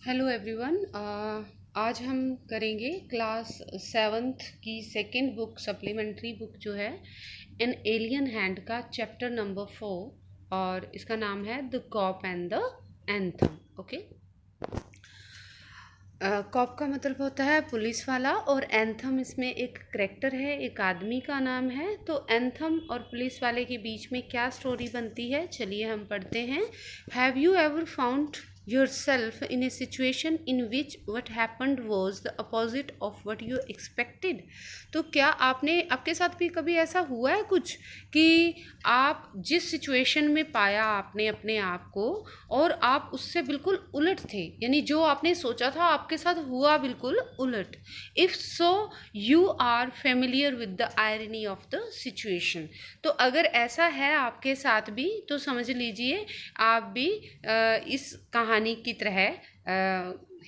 Hello everyone. आज हम करेंगे क्लास सेवन्थ की सेकंड बुक सप्लीमेंट्री बुक जो है एन एलियन हैंड का चैप्टर नंबर 4 और इसका नाम है the cop and the anthem. Okay. Cop का मतलब होता है पुलिस वाला और एंथम इसमें एक करेक्टर है, एक आदमी का नाम है। तो एंथम और पुलिस वाले के बीच में क्या स्टोरी बनती है, चलिए हम पढ़ते हैं। Have you ever found yourself in a situation in which what happened was the opposite of what you expected? तो क्या आपके साथ भी कभी ऐसा हुआ है कुछ कि आप जिस सिचुएशन में पाया आपने अपने आप को और आप उससे बिल्कुल उलट थे, यानी जो आपने सोचा था आपके साथ हुआ बिल्कुल उलट। If so you are familiar with the irony of the situation. तो अगर ऐसा है आपके साथ भी तो समझ लीजिए आप भी इस कहानी की तरह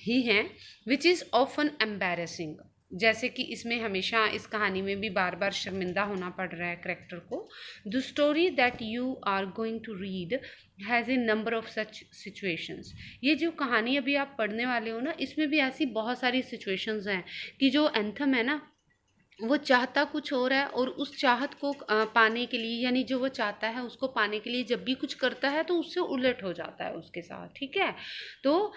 ही हैं, विच इज़ ऑफन एम्बैरेसिंग। जैसे कि इसमें हमेशा इस कहानी में भी बार बार शर्मिंदा होना पड़ रहा है करेक्टर को। The story that you are going to read has a number of such situations. ये जो कहानी अभी आप पढ़ने वाले हो ना, इसमें भी ऐसी बहुत सारी सिचुएशंस हैं कि जो एंथम है ना, वो चाहता कुछ और है और उस चाहत को पाने के लिए, यानी जो वो चाहता है उसको पाने के लिए जब भी कुछ करता है तो उससे उलट हो जाता है उसके साथ। ठीक है। तो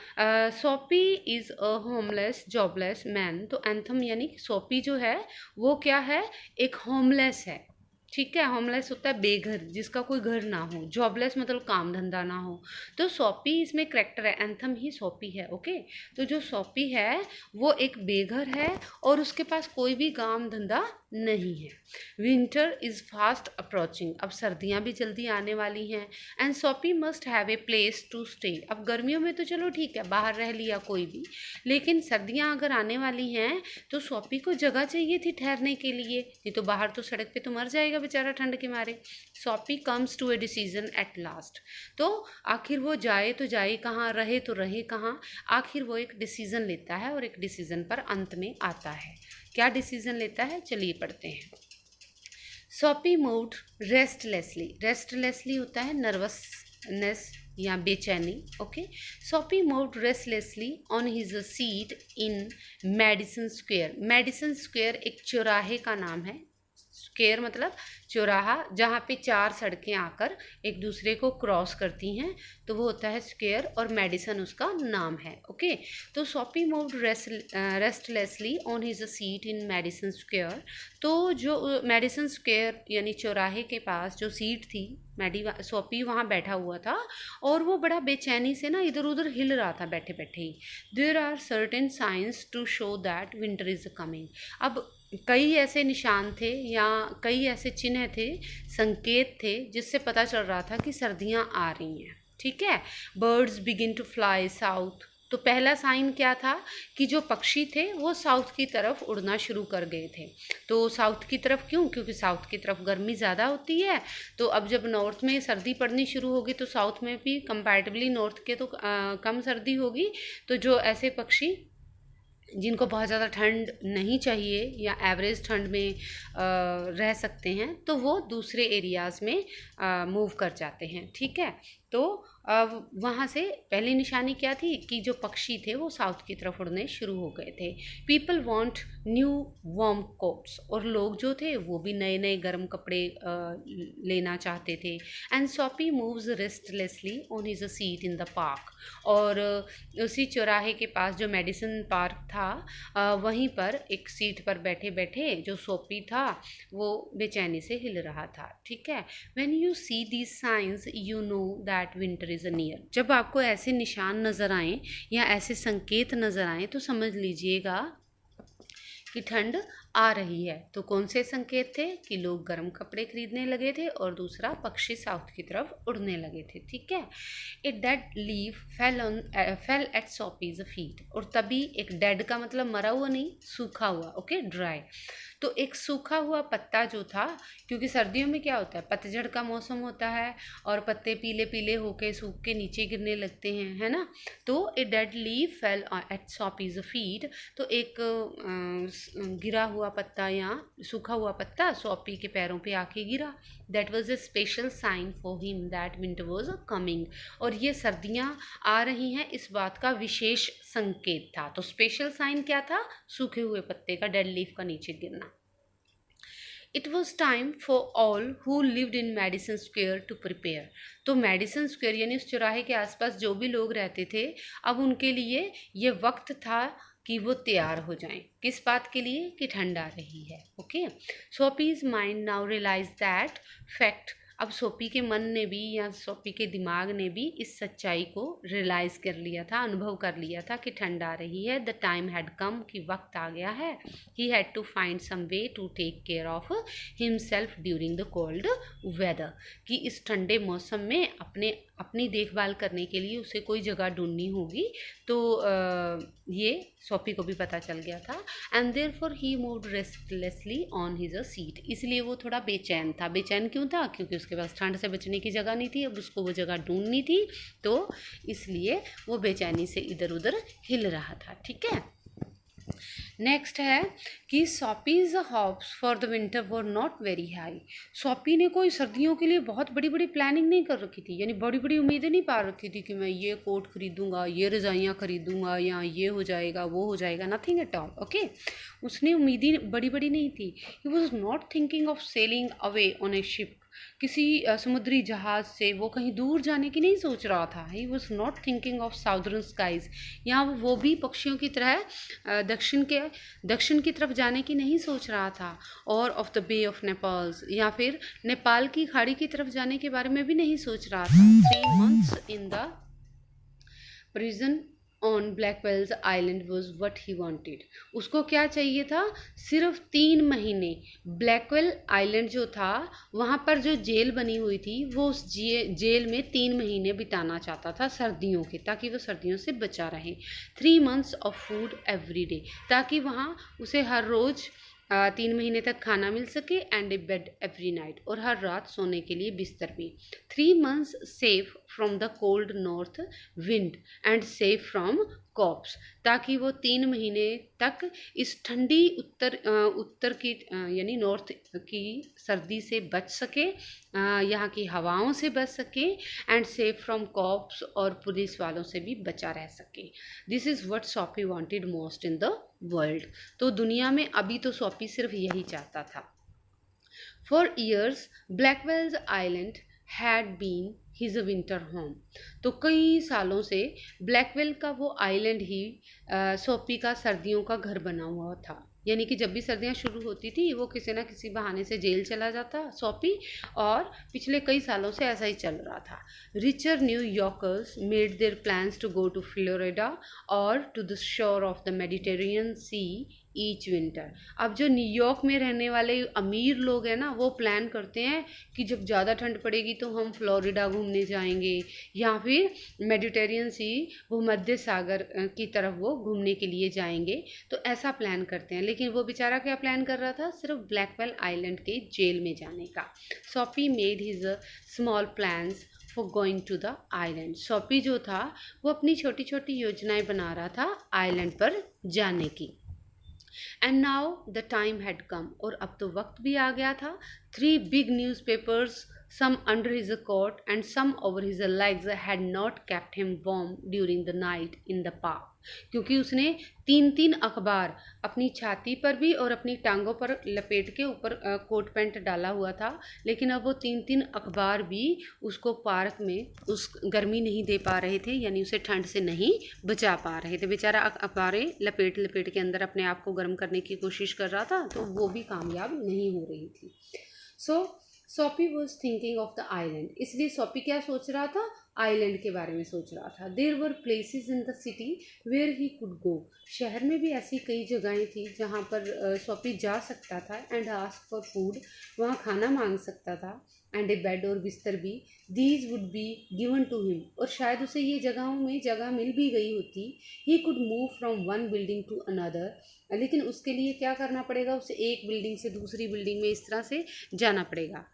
सोपी is a homeless jobless man. तो एंथम यानी सोपी जो है वो क्या है, एक होमलेस है। ठीक है। होमलेस होता है बेघर, जिसका कोई घर ना हो। जॉबलेस मतलब काम धंधा ना हो। तो सोपी इसमें करेक्टर है, एंथम ही सोपी है। ओके। तो जो सोपी है वो एक बेघर है और उसके पास कोई भी काम धंधा नहीं है। Winter is fast approaching. अब सर्दियाँ भी जल्दी आने वाली हैं। And Soapy must have a place to stay. अब गर्मियों में तो चलो ठीक है, बाहर रह लिया कोई भी, लेकिन सर्दियाँ अगर आने वाली हैं तो सोपी को जगह चाहिए थी ठहरने के लिए, नहीं तो बाहर तो सड़क पे तो मर जाएगा बेचारा ठंड के मारे। Soapy comes to a decision at last. तो आखिर वो जाए तो जाए कहाँ, रहे तो रहे कहाँ। आखिर वो एक डिसीजन लेता है और एक डिसीजन पर अंत में आता है। क्या डिसीजन लेता है, चलिए पढ़ते हैं। सोपी मूव्ड रेस्टलेसली। रेस्टलेसली होता है नर्वसनेस या बेचैनी। ओके। सोपी moved restlessly on his seat in Madison Square. Madison Square एक चौराहे का नाम है। स्क्वायर मतलब चौराहा, जहाँ पे चार सड़कें आकर एक दूसरे को क्रॉस करती हैं, तो वो होता है स्क्वायर और मेडिसन उसका नाम है। ओके। तो सोपी moved restlessly on his seat in Madison Square. तो जो मेडिसन स्क्वायर यानी चौराहे के पास जो सीट थी, सोपी वहाँ बैठा हुआ था और वो बड़ा बेचैनी से ना इधर उधर हिल रहा था बैठे बैठे ही। There are certain signs to show that winter is coming. अब कई ऐसे निशान थे या कई ऐसे चिन्ह थे, संकेत थे, जिससे पता चल रहा था कि सर्दियाँ आ रही हैं। ठीक है। Birds begin to fly south. तो पहला साइन क्या था कि जो पक्षी थे वो साउथ की तरफ उड़ना शुरू कर गए थे। तो साउथ की तरफ क्यों, क्योंकि साउथ की तरफ गर्मी ज़्यादा होती है। तो अब जब नॉर्थ में सर्दी पड़नी शुरू होगी तो साउथ में भी कंपैरेटिवली नॉर्थ के तो कम सर्दी होगी। तो जो ऐसे पक्षी जिनको बहुत ज़्यादा ठंड नहीं चाहिए या एवरेज ठंड में रह सकते हैं, तो वो दूसरे एरियाज़ में मूव कर जाते हैं। ठीक है। तो वहाँ से पहली निशानी क्या थी कि जो पक्षी थे वो साउथ की तरफ उड़ने शुरू हो गए थे। People want new warm quotes. और लोग जो थे वो भी नए नए गर्म कपड़े लेना चाहते थे। एंड सोपी moves restlessly on his seat in the park. और उसी चौराहे के पास जो मेडिसन पार्क था, वहीं पर एक सीट पर बैठे बैठे जो सोपी था वो बेचैनी से हिल रहा था। ठीक है। When you see these signs you know that winter is near. जब आपको ऐसे निशान नज़र आएँ या ऐसे संकेत नज़र आएँ तो समझ लीजिएगा कि ठंड आ रही है। तो कौन से संकेत थे कि लोग गर्म कपड़े खरीदने लगे थे और दूसरा पक्षी साउथ की तरफ उड़ने लगे थे। ठीक है। A dead leaf fell at Soapy's feet. और तभी एक डेड का मतलब मरा हुआ नहीं, सूखा हुआ। ओके। ड्राई। तो एक सूखा हुआ पत्ता जो था, क्योंकि सर्दियों में क्या होता है, पतझड़ का मौसम होता है और पत्ते पीले पीले होके सूख के नीचे गिरने लगते हैं, है ना। तो a dead leaf fell at Soapy's feet, तो एक गिरा हुआ पत्ता या सूखा हुआ पत्ता सॉपी के पैरों पे आके गिरा। That was a special sign for him that winter was coming, और ये सर्दियाँ आ रही हैं इस बात का विशेष संकेत था। तो स्पेशल साइन क्या था, सूखे हुए पत्ते का, डेड लीफ का नीचे गिरना। It was time for all who lived in Madison Square to prepare, तो मेडिसन स्क्वेयर यानी उस चौराहे के आसपास जो भी लोग रहते थे, अब उनके लिए ये वक्त था कि वो तैयार हो जाएं। किस बात के लिए, कि ठंड आ रही है। Okay, Soapy's mind now realize that fact, अब सोपी के मन ने भी या सोपी के दिमाग ने भी इस सच्चाई को रियलाइज़ कर लिया था, अनुभव कर लिया था कि ठंड आ रही है। द टाइम हैड कम, कि वक्त आ गया है। He had to find some way to take care of himself during the cold weather, कि इस ठंडे मौसम में अपनी देखभाल करने के लिए उसे कोई जगह ढूंढनी होगी। तो ये सोपी को भी पता चल गया था। And therefore he moved restlessly on his seat, इसलिए वो थोड़ा बेचैन था। बेचैन क्यों था, क्योंकि उसके पास ठंड से बचने की जगह नहीं थी, अब उसको वो जगह ढूंढनी थी, तो इसलिए वो बेचैनी से इधर उधर हिल रहा था। ठीक है, नेक्स्ट है कि Soapy's hopes for the winter were not very high, Soapy ने कोई सर्दियों के लिए बहुत बड़ी बड़ी प्लानिंग नहीं कर रखी थी, यानी बड़ी बड़ी उम्मीदें नहीं पा रखी थी कि मैं ये कोट खरीदूंगा, ये रजाइयाँ खरीदूंगा, या ये हो जाएगा वो हो जाएगा, नथिंग एट ऑल। ओके, उसने उम्मीदें बड़ी बड़ी नहीं थी। ही was not thinking of selling away on A ship, किसी समुद्री जहाज से वो कहीं दूर जाने की नहीं सोच रहा था। He was not thinking of southern skies, यहाँ वो भी पक्षियों की तरह दक्षिण की तरफ जाने की नहीं सोच रहा था, और of the Bay of Naples, या फिर नेपाल की खाड़ी की तरफ जाने के बारे में भी नहीं सोच रहा था। 3 months in the prison on Blackwell's Island was what he wanted, उसको क्या चाहिए था, सिर्फ 3 महीने ब्लैकवेल आइलैंड जो था वहाँ पर जो जेल बनी हुई थी, वो उस जेल में 3 महीने बिताना चाहता था सर्दियों के, ताकि वो सर्दियों से बचा रहे। 3 months of food every day, ताकि वहाँ उसे हर रोज़ 3 महीने तक खाना मिल सके, and A bed every night, और हर रात सोने के लिए बिस्तर भी। 3 months safe from the cold north wind and safe from cops, ताकि वो 3 महीने तक इस ठंडी उत्तर की यानी नॉर्थ की सर्दी से बच सके, यहाँ की हवाओं से बच सके, एंड सेफ फ्रॉम कॉप्स, और पुलिस वालों से भी बचा रह सके। दिस इज़ व्हाट सोपी wanted most in the world, तो दुनिया में अभी तो सोपी सिर्फ यही चाहता था। For years Blackwell's Island had been his winter home, तो कई सालों से ब्लैकवेल का वो आइलैंड ही सोपी का सर्दियों का घर बना हुआ था। यानी कि जब भी सर्दियाँ शुरू होती थी, वो किसी ना किसी बहाने से जेल चला जाता सोपी, और पिछले कई सालों से ऐसा ही चल रहा था। Richer New Yorkers made their plans to go to Florida और to the shore of the Mediterranean Sea each winter, अब जो न्यूयॉर्क में रहने वाले अमीर लोग हैं ना, वो प्लान करते हैं कि जब ज़्यादा ठंड पड़ेगी तो हम फ्लोरिडा घूमने जाएंगे, या फिर मेडिटेरियन सी भूमध्य सागर की तरफ वो घूमने के लिए जाएंगे। तो ऐसा प्लान करते हैं, लेकिन वो बेचारा क्या प्लान कर रहा था, सिर्फ ब्लैकवेल आइलैंड के जेल में जाने का। Soapy made his small plans for going to the island, Soapy जो था वो अपनी छोटी छोटी योजनाएं बना रहा था आइलैंड पर जाने की। And now the time had come, और अब तो वक्त भी आ गया था। 3 big newspapers, some under his coat and some over his legs, had not kept him warm during the night in the park, क्योंकि उसने 3 अखबार अपनी छाती पर भी और अपनी टांगों पर लपेट के ऊपर कोट पैंट डाला हुआ था, लेकिन अब वो 3 अखबार भी उसको पार्क में उस गर्मी नहीं दे पा रहे थे, यानी उसे ठंड से नहीं बचा पा रहे थे। बेचारा अखबारें लपेट लपेट के अंदर अपने आप को गर्म करने की कोशिश कर रहा था, तो वो भी कामयाब नहीं हो रही थी। सोपी was thinking of the island, इसलिए सोपी क्या सोच रहा था, आइलैंड के बारे में सोच रहा था। There were places in the city where he could go, शहर में भी ऐसी कई जगहें थी जहाँ पर सोपी जा सकता था। एंड आस्क फॉर फूड, वहाँ खाना मांग सकता था। एंड ए बेड और बिस्तर भी, these would be given to him, और शायद उसे ये जगहों में जगह मिल भी गई होती। He could move from one building to another, लेकिन उसके लिए क्या करना पड़ेगा, उसे एक बिल्डिंग से दूसरी बिल्डिंग में इस तरह से जाना पड़ेगा।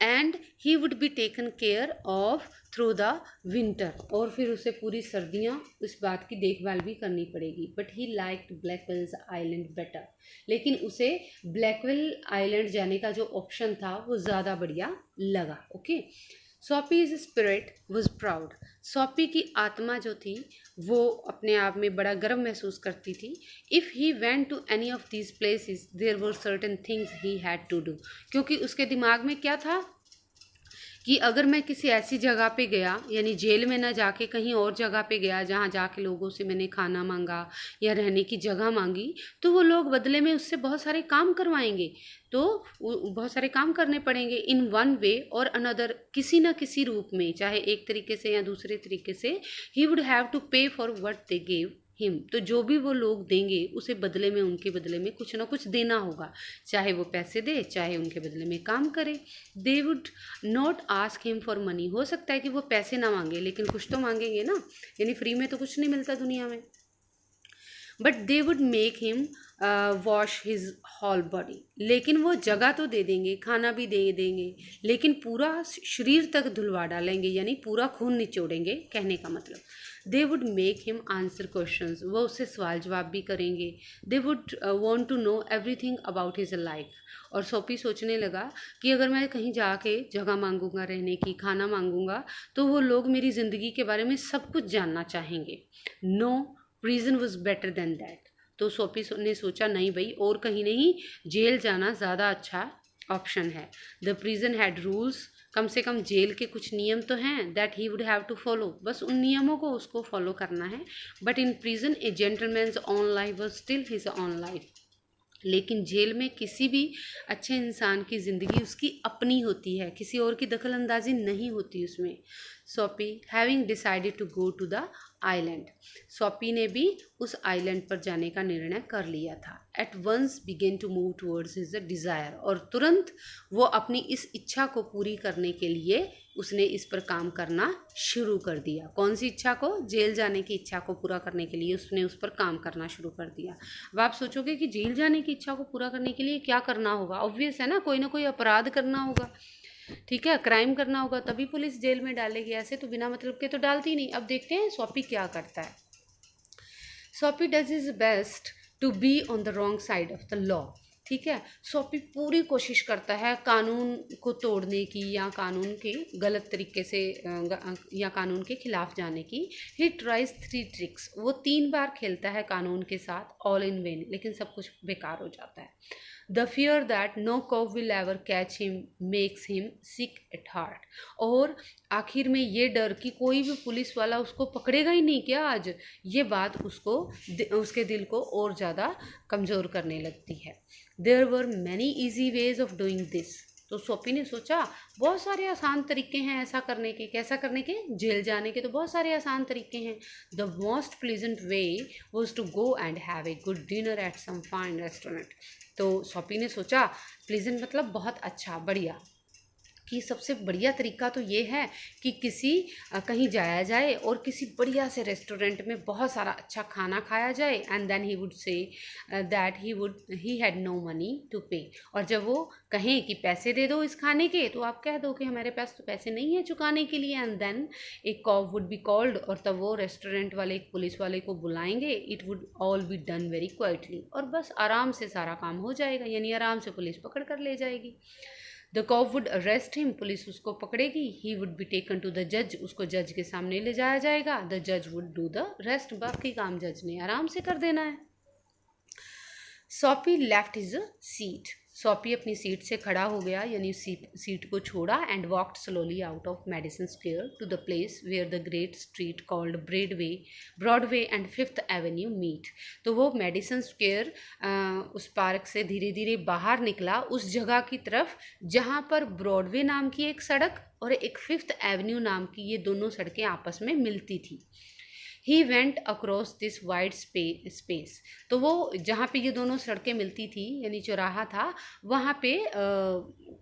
And he would be taken care of through the winter, और फिर उसे पूरी सर्दियाँ इस बात की देखभाल भी करनी पड़ेगी। But he liked Blackwell's Island better, लेकिन उसे ब्लैकवेल आइलैंड जाने का जो ऑप्शन था वो ज़्यादा बढ़िया लगा। ओके, सोपीज स्पिरिट वॉज प्राउड, सोपी की आत्मा जो थी वो अपने आप में बड़ा गर्व महसूस करती थी। If he went to any of these places there were certain things he had to do, क्योंकि उसके दिमाग में क्या था कि अगर मैं किसी ऐसी जगह पे गया, यानी जेल में ना जाके कहीं और जगह पे गया जहाँ जाके लोगों से मैंने खाना मांगा या रहने की जगह मांगी, तो वो लोग बदले में उससे बहुत सारे काम करवाएंगे, तो बहुत सारे काम करने पड़ेंगे इन वन वे और अनदर, किसी ना किसी रूप में, चाहे एक तरीके से या दूसरे तरीके से। ही वुड हैव टू पे for what they gave him, तो जो भी वो लोग देंगे उसे बदले में, उनके बदले में कुछ ना कुछ देना होगा, चाहे वो पैसे दे चाहे उनके बदले में काम करे। They would not ask him for money, हो सकता है कि वो पैसे ना मांगे लेकिन कुछ तो मांगेंगे ना, यानी फ्री में तो कुछ नहीं मिलता दुनिया में। But they would make him wash his whole body, लेकिन वो जगह तो दे देंगे, खाना भी दे देंगे, लेकिन पूरा शरीर तक धुलवा डालेंगे, यानी पूरा खून निचोड़ेंगे, कहने का मतलब। They would make him answer questions, वो उससे सवाल जवाब भी करेंगे। They would want to know everything about his life, और सोपी सोचने लगा कि अगर मैं कहीं जाके जगह मांगूंगा रहने की, खाना मांगूंगा, तो वो लोग मेरी ज़िंदगी के बारे में सब कुछ जानना चाहेंगे। No prison was better than that, तो सोपी ने सोचा नहीं भाई, और कहीं नहीं, जेल जाना ज़्यादा अच्छा ऑप्शन है। द प्रिजन हैड रूल्स, कम से कम जेल के कुछ नियम तो हैं, that he would have to follow, बस उन नियमों को उसको फॉलो करना है। But in prison a gentleman's own life was still his own life, लेकिन जेल में किसी भी अच्छे इंसान की ज़िंदगी उसकी अपनी होती है, किसी और की दखल अंदाजी नहीं होती उसमें। Soapy having decided to go to the island, Soapy ने भी उस आइलैंड पर जाने का निर्णय कर लिया था। At once began to move towards his desire, और तुरंत वो अपनी इस इच्छा को पूरी करने के लिए उसने इस पर काम करना शुरू कर दिया। कौन सी इच्छा को? जेल जाने की इच्छा को पूरा करने के लिए उसने उस पर काम करना शुरू कर दिया। अब आप सोचोगे कि जेल जाने की इच्छा को पूरा करने के लिए क्या करना होगा? ऑब्वियस है ना कोई अपराध करना होगा, ठीक है, क्राइम करना होगा, तभी पुलिस जेल में डालेगी, ऐसे तो बिना मतलब के तो डालती नहीं। अब देखते हैं सोपी क्या करता है। Soapy does his best to be on the wrong side of the law, ठीक है। सोपी पूरी कोशिश करता है कानून को तोड़ने की या कानून के गलत तरीके से या कानून के खिलाफ जाने की। ही ट्राइज 3 ट्रिक्स, वो 3 बार खेलता है कानून के साथ, ऑल इन वेन, लेकिन सब कुछ बेकार हो जाता है। The fear that no cop will ever catch him makes him sick at heart, और आखिर में ये डर कि कोई भी पुलिस वाला उसको पकड़ेगा ही नहीं क्या आज, ये बात उसको उसके दिल को और ज़्यादा कमज़ोर करने लगती है। There were many easy ways of doing this, तो सोपी ने सोचा बहुत सारे आसान तरीके हैं ऐसा करने के। कैसा करने के? जेल जाने के तो बहुत सारे आसान तरीके हैं। The most pleasant way was to go and have a good dinner at some fine restaurant, तो सोपी ने सोचा प्लीजेंट मतलब बहुत अच्छा, बढ़िया, कि सबसे बढ़िया तरीका तो ये है कि कहीं जाया जाए और किसी बढ़िया से रेस्टोरेंट में बहुत सारा अच्छा खाना खाया जाए। And then he would say that he had no money to pay, और जब वो कहें कि पैसे दे दो इस खाने के, तो आप कह दो कि हमारे पास तो पैसे नहीं है चुकाने के लिए। एंड देन एक कॉप वुड बी कॉल्ड, और तब वो रेस्टोरेंट वाले एक पुलिस वाले को बुलाएंगे। It would all be done very quietly, और बस आराम से सारा काम हो जाएगा, यानी आराम से पुलिस पकड़ कर ले जाएगी। The cop would arrest him, police उसको पकड़ेगी। He would be taken to the जज, उसको जज के सामने ले जाया जाएगा। द जज वुड डू द रेस्ट, बाकी काम जज ने आराम से कर देना है। सोपी लेफ्ट हिज सीट, सोपी अपनी सीट से खड़ा हो गया, यानी सीट को छोड़ा। And walked slowly out of Madison Square to the place where the great street called Broadway and 5th Avenue meet, तो वो मेडिसन स्क्वेयर उस पार्क से धीरे धीरे बाहर निकला उस जगह की तरफ जहाँ पर ब्रॉडवे नाम की एक सड़क और एक 5th एवेन्यू नाम की, ये दोनों सड़कें आपस में मिलती थी। He went across this wide space. तो वो जहाँ पे ये दोनों सड़कें मिलती थी यानी चौराहा था, वहाँ पे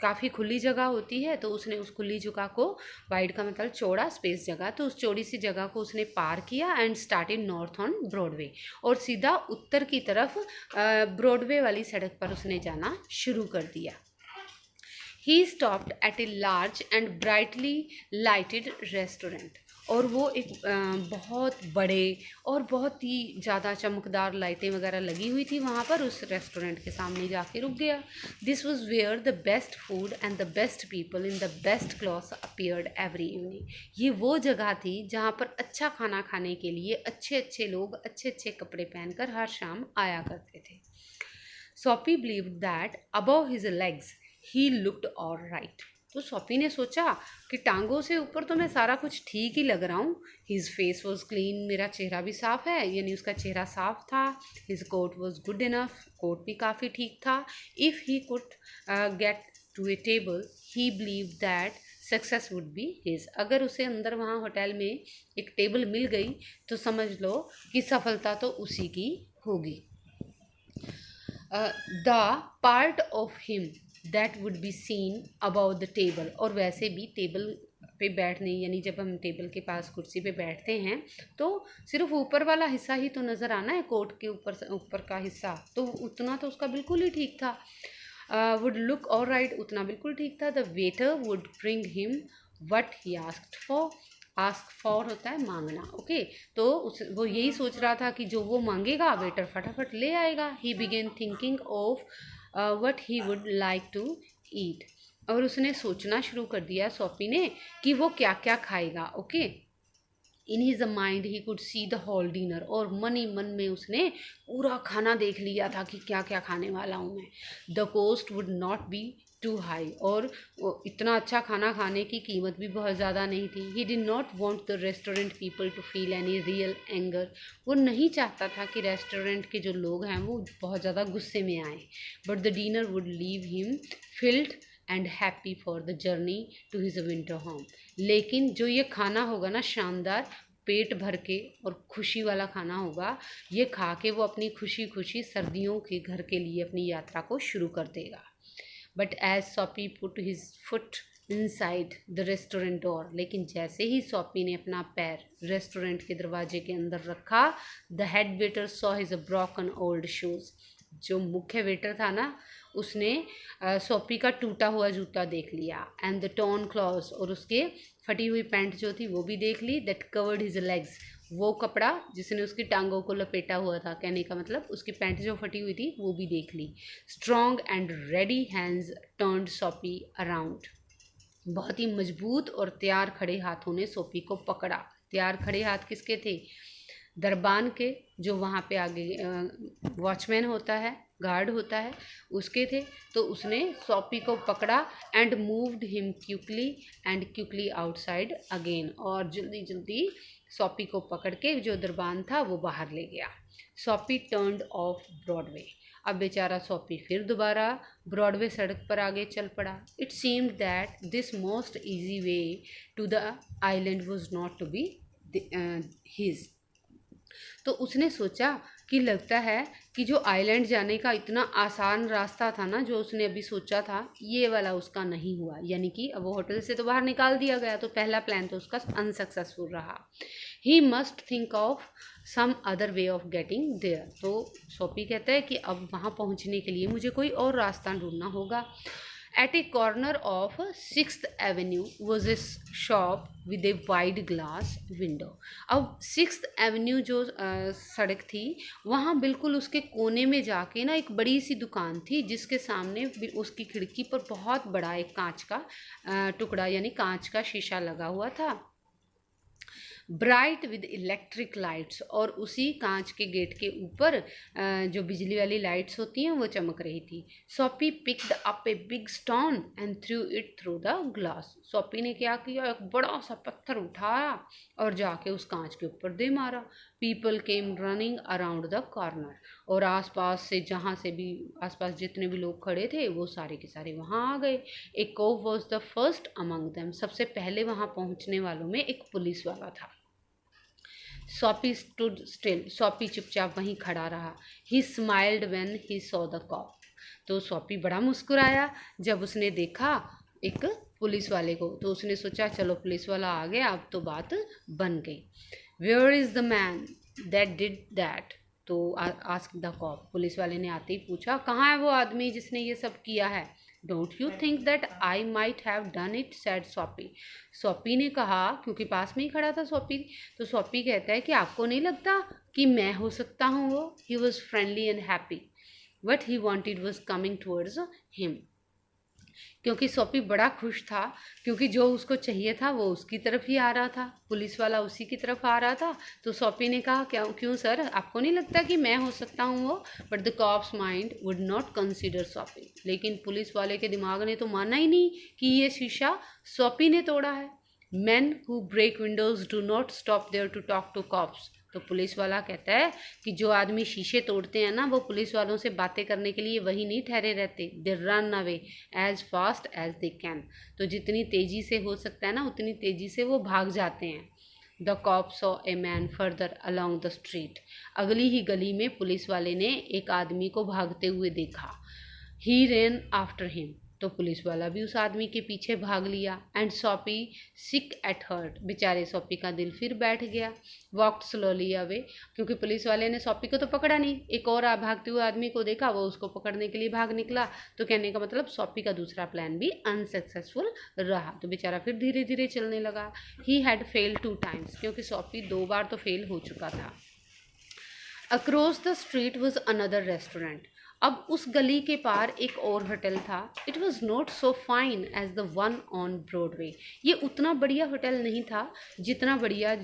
काफ़ी खुली जगह होती है, तो उसने उस खुली जगह को, वाइड का मतलब चौड़ा, स्पेस जगह, तो उस चौड़ी सी जगह को उसने पार किया and started north on Broadway, और सीधा उत्तर की तरफ ब्रॉडवे वाली सड़क पर उसने जाना शुरू कर दिया। He stopped at a large and brightly lighted restaurant, और वो एक बहुत बड़े और बहुत ही ज़्यादा चमकदार लाइटें वगैरह लगी हुई थी वहाँ पर, उस रेस्टोरेंट के सामने जाके रुक गया। This was where the best food and the best people in the best clothes appeared every evening. ये वो जगह थी जहाँ पर अच्छा खाना खाने के लिए अच्छे अच्छे लोग अच्छे अच्छे कपड़े पहनकर हर शाम आया करते थे। सोपी believed that above his legs he looked alright. तो सोपी ने सोचा कि टांगों से ऊपर तो मैं सारा कुछ ठीक ही लग रहा हूँ। हिज फेस वॉज क्लीन, मेरा चेहरा भी साफ है, यानी उसका चेहरा साफ था। His coat was good enough, coat भी काफ़ी ठीक था। If he could get to a table he believe that success would be his. अगर उसे अंदर वहाँ होटल में एक टेबल मिल गई तो समझ लो कि सफलता तो उसी की होगी। The part of him that would be seen about the table, और वैसे भी टेबल पे बैठने, यानी जब हम टेबल के पास कुर्सी पे बैठते हैं तो सिर्फ ऊपर वाला हिस्सा ही तो नज़र आना है, कोट के ऊपर का हिस्सा, तो उतना तो उसका बिल्कुल ही ठीक था। वुड लुक ऑलराइट, उतना बिल्कुल ठीक था। The waiter would bring him what he asked for, ask for होता है मांगना, ओके। तो वो यही सोच रहा था कि जो वो मांगेगा वेटर फटाफट ले आएगा। He began thinking of what he would like to eat, और उसने सोचना शुरू कर दिया सोपी ने कि वो क्या क्या खाएगा, okay. In his mind he could see the whole dinner, और मन ही मन में उसने पूरा खाना देख लिया था कि क्या क्या खाने वाला हूँ मैं। The cost would not be too high, और इतना अच्छा खाना खाने की कीमत भी बहुत ज़्यादा नहीं थी। He did not want the restaurant people to feel any real anger, वो नहीं चाहता था कि रेस्टोरेंट के जो लोग हैं वो बहुत ज़्यादा गुस्से में आए। But the dinner would leave him filled and happy for the journey to his winter home. लेकिन जो ये खाना होगा ना, शानदार, पेट भर के और खुशी वाला खाना होगा, ये खा के वो अपनी खुशी खुशी सर्दियों के घर के लिए अपनी यात्रा को शुरू कर देगा। बट एज सोपी put his foot inside the restaurant door, लेकिन जैसे ही सोपी ने अपना पैर रेस्टोरेंट के दरवाजे के अंदर रखा, the head waiter saw his broken old shoes. जो मुख्य वेटर था ना, उसने सोपी का टूटा हुआ जूता देख लिया, एंड द टॉर्न क्लॉथ्स, और उसके फटी हुई पैंट जो थी वो भी देख ली। दैट कवर्ड हिज लेग्स, वो कपड़ा जिसने उसकी टांगों को लपेटा हुआ था, कहने का मतलब उसकी पैंट जो फटी हुई थी वो भी देख ली। Strong and ready hands turned Soapy around, बहुत ही मजबूत और तैयार खड़े हाथों ने सोपी को पकड़ा। तैयार खड़े हाथ किसके थे? दरबान के, जो वहाँ पे आगे वॉचमैन होता है, गार्ड होता है, उसके थे। तो उसने सोपी को पकड़ा and moved him quickly outside again, और जल्दी जल्दी सोपी को पकड़ के जो दरबान था वो बाहर ले गया। सोपी टर्न्ड ऑफ ब्रॉडवे, अब बेचारा सोपी फिर दोबारा ब्रॉडवे सड़क पर आगे चल पड़ा। It seemed that this most easy way to the island was not to be his. तो उसने सोचा कि लगता है कि जो आइलैंड जाने का इतना आसान रास्ता था ना, जो उसने अभी सोचा था, ये वाला उसका नहीं हुआ, यानी कि अब वो होटल से तो बाहर निकाल दिया गया, तो पहला प्लान तो उसका अनसक्सेसफुल रहा। He must think of some other way of getting there. तो सोपी कहता है कि अब वहाँ पहुँचने के लिए मुझे कोई और रास्ता ढूंढना होगा। At a corner of 6th Avenue was a shop with a wide glass window. अब 6th Avenue जो सड़क थी, वहाँ बिल्कुल उसके कोने में जाके ना एक बड़ी सी दुकान थी, जिसके सामने उसकी खिड़की पर बहुत बड़ा एक कांच का टुकड़ा, यानी कांच का शीशा लगा हुआ था, ब्राइट विद इलेक्ट्रिक लाइट्स, और उसी कांच के गेट के ऊपर जो बिजली वाली लाइट्स होती हैं वो चमक रही थी। सोपी picked up a big stone and through it through the glass. सोपी ने क्या किया, एक बड़ा सा पत्थर उठाया और जाके उस कांच के ऊपर दे मारा। People came running around the corner, और आसपास से जहाँ से भी आसपास जितने भी लोग खड़े थे वो सारे के सारे वहाँ आ गए। A cop was the first among them, सबसे पहले वहाँ पहुँचने वालों में एक पुलिस वाला था। सॉपी स्टूड स्टिल, सॉपी चुपचाप वहीं खड़ा रहा। He smiled when he saw the cop, तो सॉपी बड़ा मुस्कुराया जब उसने देखा एक पुलिस वाले को। तो उसने सोचा चलो पुलिस वाला आ गया, अब तो बात बन गई। Where is the man that did that, तो आस्क द कॉप, पुलिस वाले ने आते ही पूछा कहाँ है वो आदमी जिसने ये सब किया है। Don't you think that I might have done it, sad Soapy, soppy ने कहा, क्योंकि पास में ही खड़ा था सॉपी। तो सॉपी कहता है कि आपको नहीं लगता कि मैं हो सकता हूँ वो। He was friendly and happy, what he wanted was coming towards him, क्योंकि सोपी बड़ा खुश था, क्योंकि जो उसको चाहिए था वो उसकी तरफ ही आ रहा था, पुलिस वाला उसी की तरफ आ रहा था। तो सोपी ने कहा क्या, क्यों सर, आपको नहीं लगता कि मैं हो सकता हूँ वो। But the cop's mind would not consider Soapy, लेकिन पुलिस वाले के दिमाग ने तो माना ही नहीं कि ये शीशा सोपी ने तोड़ा है। Men who break windows do not stop there to talk to cops, तो पुलिस वाला कहता है कि जो आदमी शीशे तोड़ते हैं ना, वो पुलिस वालों से बातें करने के लिए वही नहीं ठहरे रहते। They run away as fast as they can, तो जितनी तेज़ी से हो सकता है ना उतनी तेज़ी से वो भाग जाते हैं। The cop saw a man further along the street, अगली ही गली में पुलिस वाले ने एक आदमी को भागते हुए देखा। ही रेन आफ्टर हिम, तो पुलिस वाला भी उस आदमी के पीछे भाग लिया। And Soapy sick at heart, बेचारे सॉपी का दिल फिर बैठ गया। वॉकड स्लोली अवे, क्योंकि पुलिस वाले ने सॉपी को तो पकड़ा नहीं, एक और भागते हुए आदमी को देखा, वो उसको पकड़ने के लिए भाग निकला। तो कहने का मतलब सॉपी का दूसरा प्लान भी अनसक्सेसफुल रहा, तो बेचारा फिर धीरे धीरे चलने लगा। ही हैड फेल्ड 2 times, क्योंकि सॉपी 2 बार तो फेल हो चुका था। Across the street was another restaurant, अब उस गली के पार एक और होटल था। It was not so fine as the one on Broadway, ये उतना बढ़िया होटल नहीं था जितना बढ़िया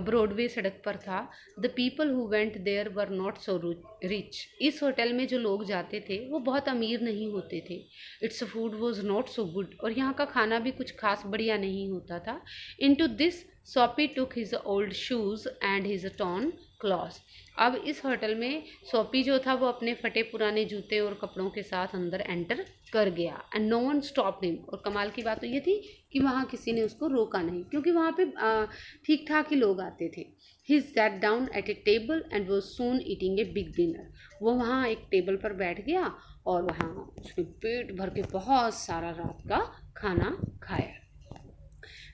ब्रॉडवे सड़क पर था। The people who went there were not so rich, इस होटल में जो लोग जाते थे वो बहुत अमीर नहीं होते थे। Its food was not so good, और यहाँ का खाना भी कुछ खास बढ़िया नहीं होता था। Into this Soapy took his old shoes and his torn cloth, अब इस होटल में सोपी जो था वो अपने फटे पुराने जूते और कपड़ों के साथ अंदर एंटर कर गया। And no one stopped him, और कमाल की बात तो ये थी कि वहाँ किसी ने उसको रोका नहीं, क्योंकि वहाँ पे ठीक ठाक ही लोग आते थे। He sat down at a table and was soon eating a big dinner, वो वहाँ एक टेबल पर बैठ गया और वहाँ उसने पेट भर के बहुत सारा रात का खाना खाया।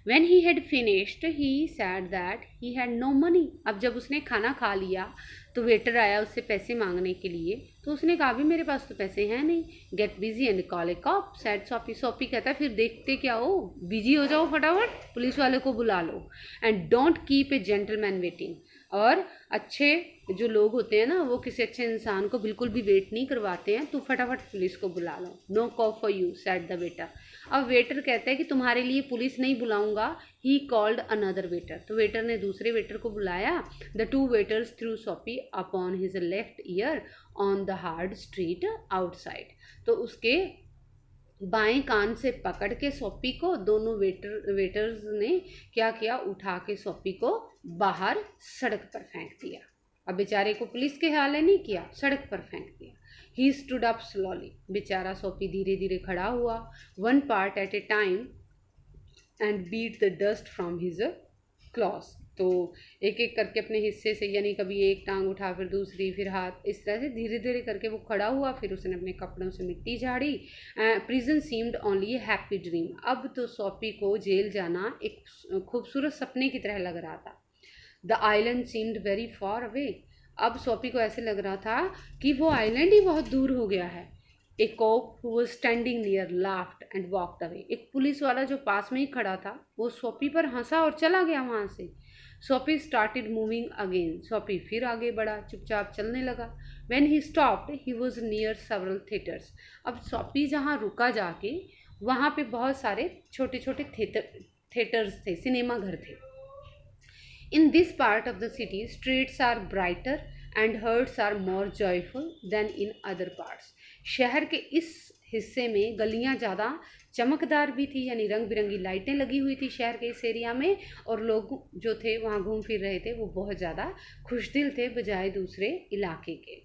When he had finished, he said that he had no money. अब जब उसने खाना खा लिया तो वेटर आया उससे पैसे मांगने के लिए, तो उसने कहा भी मेरे पास तो पैसे हैं नहीं। Get busy and call a cop, said Soapy, Soapy कहता है फिर देखते क्या हो, बिजी हो जाओ फटाफट, पुलिस वाले को बुला लो। And don't keep a gentleman waiting, और अच्छे जो लोग होते हैं ना वो किसी अच्छे इंसान को बिल्कुल भी वेट नहीं करवाते हैं, तो फटाफट पुलिस को बुला लो। No cop for you, said the waiter, अब वेटर कहता है कि तुम्हारे लिए पुलिस नहीं बुलाऊंगा। ही कॉल्ड अनदर वेटर, तो वेटर ने दूसरे वेटर को बुलाया। The 2 waiters threw Soapy upon his left ear on the hard street outside, तो उसके बाएं कान से पकड़ के सोपी को दोनों वेटर्स ने क्या किया, उठा के सोपी को बाहर सड़क पर फेंक दिया। अब बेचारे को पुलिस के हवाले नहीं किया, सड़क पर फेंक दिया। ही स्टूड अप स्लोली, बेचारा सोपी धीरे धीरे खड़ा हुआ। 1 part at a time and beat the dust from his cloth, तो एक एक करके अपने हिस्से से, यानी कभी एक टांग उठा फिर दूसरी फिर हाथ, इस तरह से धीरे धीरे करके वो खड़ा हुआ। फिर उसने अपने कपड़ों से मिट्टी झाड़ी। प्रिजन सीम्ड ओनली ए हैप्पी ड्रीम, अब तो सोपी को जेल जाना एक खूबसूरत सपने की तरह लग रहा था। The island seemed very far away, अब सोपी को ऐसे लग रहा था कि वो आइलैंड ही बहुत दूर हो गया है। A cop who was standing near laughed and walked away, एक पुलिस वाला जो पास में ही खड़ा था वो सोपी पर हंसा और चला गया वहाँ से। सोपी स्टार्टेड मूविंग अगेन, सोपी फिर आगे बढ़ा, चुपचाप चलने लगा। When he stopped he was near several theatres, अब सोपी जहाँ रुका जाके वहाँ पे बहुत सारे छोटे छोटे थिएटर्स थे, सिनेमा घर थे। In this part of the city, streets are brighter and hearts are more joyful than in other parts. शहर के इस हिस्से में गलियां ज़्यादा चमकदार भी थी, यानी रंग बिरंगी लाइटें लगी हुई थी शहर के इस एरिया में, और लोग जो थे वहाँ घूम फिर रहे थे वो बहुत ज़्यादा खुशदिल थे बजाय दूसरे इलाके के।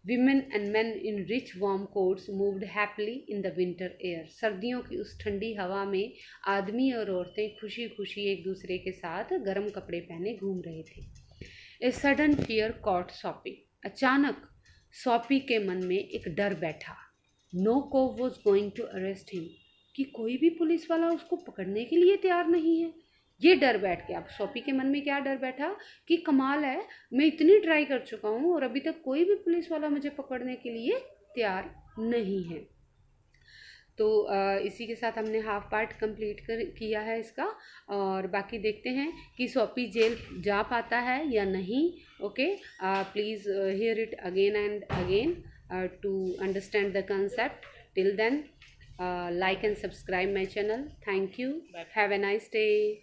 Women and men in rich warm coats moved happily in the winter air. सर्दियों की उस ठंडी हवा में आदमी और औरतें खुशी खुशी एक दूसरे के साथ गर्म कपड़े पहने घूम रहे थे। A sudden fear caught Soapy. अचानक सॉपी के मन में एक डर बैठा। No cop was going to arrest him, कि कोई भी पुलिस वाला उसको पकड़ने के लिए तैयार नहीं है। ये डर बैठ गया। अब सॉपी के मन में क्या डर बैठा कि कमाल है, मैं इतनी ट्राई कर चुका हूँ और अभी तक कोई भी पुलिस वाला मुझे पकड़ने के लिए तैयार नहीं है। तो इसी के साथ हमने हाफ पार्ट कंप्लीट किया है इसका, और बाकी देखते हैं कि सॉपी जेल जा पाता है या नहीं। Okay, please hear it again and again to understand the concept. Till then, like and subscribe my channel. Thank you. Have a nice day.